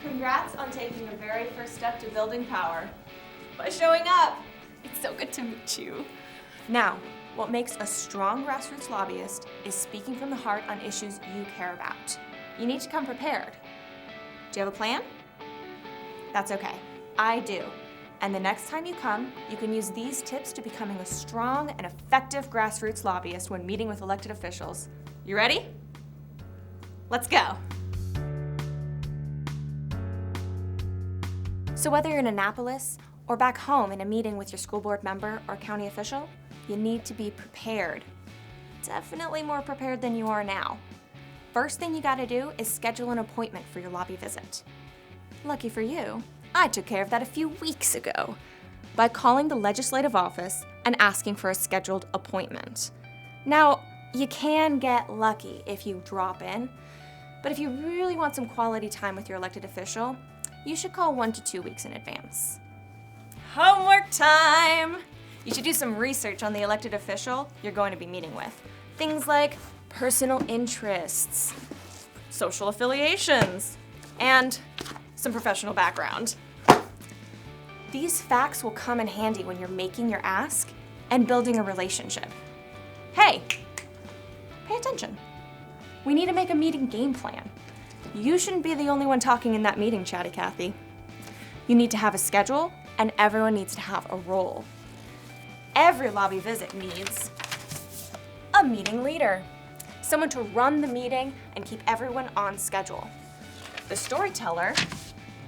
Congrats on taking your very first step to building power by showing up. It's so good to meet you. Now, what makes a strong grassroots lobbyist is speaking from the heart on issues you care about. You need to come prepared. Do you have a plan? That's okay. I do. And the next time you come, you can use these tips to becoming a strong and effective grassroots lobbyist when meeting with elected officials. You ready? Let's go. So whether you're in Annapolis or back home in a meeting with your school board member or county official, you need to be prepared. Definitely more prepared than you are now. First thing you gotta do is schedule an appointment for your lobby visit. Lucky for you, I took care of that a few weeks ago by calling the legislative office and asking for a scheduled appointment. Now, you can get lucky if you drop in, but if you really want some quality time with your elected official, you should call 1 to 2 weeks in advance. Homework time! You should do some research on the elected official you're going to be meeting with. Things like personal interests, social affiliations, and some professional background. These facts will come in handy when you're making your ask and building a relationship. Hey, pay attention. We need to make a meeting game plan. You shouldn't be the only one talking in that meeting, Chatty Cathy. You need to have a schedule, and everyone needs to have a role. Every lobby visit needs a meeting leader, someone to run the meeting and keep everyone on schedule. The storyteller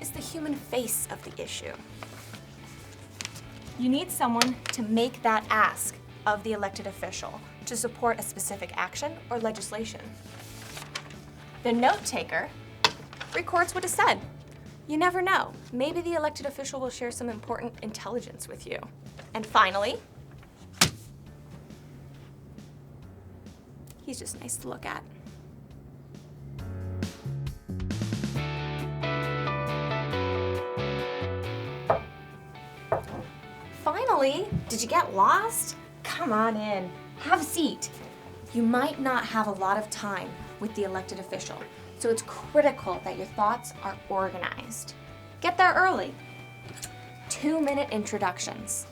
is the human face of the issue. You need someone to make that ask of the elected official to support a specific action or legislation. The note taker records what is said. You never know. Maybe the elected official will share some important intelligence with you. And finally, he's just nice to look at. Finally, did you get lost? Come on in, have a seat. You might not have a lot of time with the elected official, so it's critical that your thoughts are organized. Get there early. 2-minute introductions.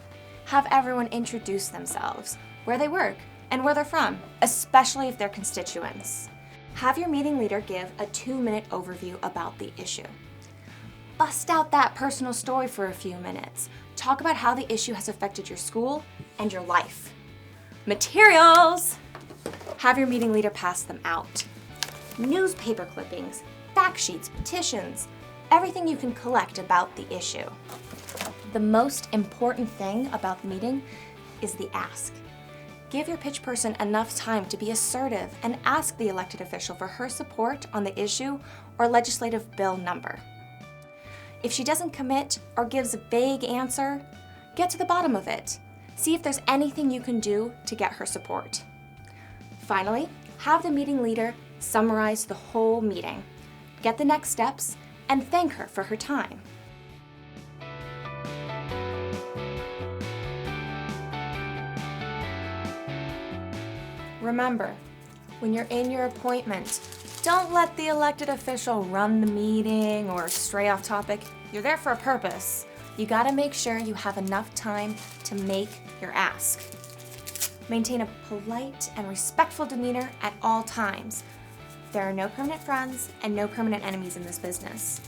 Have everyone introduce themselves, where they work, and where they're from, especially if they're constituents. Have your meeting leader give a 2-minute overview about the issue. Bust out that personal story for a few minutes. Talk about how the issue has affected your school and your life. Materials! Have your meeting leader pass them out. Newspaper clippings, fact sheets, petitions, everything you can collect about the issue. The most important thing about the meeting is the ask. Give your pitch person enough time to be assertive and ask the elected official for her support on the issue or legislative bill number. If she doesn't commit or gives a vague answer, get to the bottom of it. See if there's anything you can do to get her support. Finally, have the meeting leader summarize the whole meeting, get the next steps, and thank her for her time. Remember, when you're in your appointment, don't let the elected official run the meeting or stray off topic. You're there for a purpose. You gotta make sure you have enough time to make your ask. Maintain a polite and respectful demeanor at all times. There are no permanent friends and no permanent enemies in this business.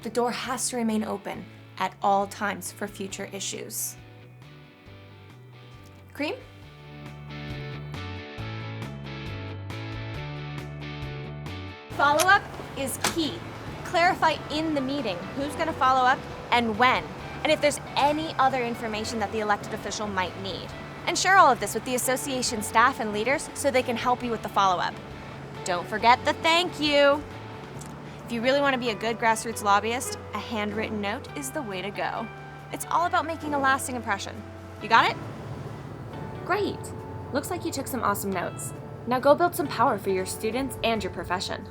The door has to remain open at all times for future issues. Cream? Follow-up is key. Clarify in the meeting who's going to follow up and when, and if there's any other information that the elected official might need. And share all of this with the association staff and leaders so they can help you with the follow-up. Don't forget the thank you. If you really want to be a good grassroots lobbyist, a handwritten note is the way to go. It's all about making a lasting impression. You got it? Great. Looks like you took some awesome notes. Now go build some power for your students and your profession.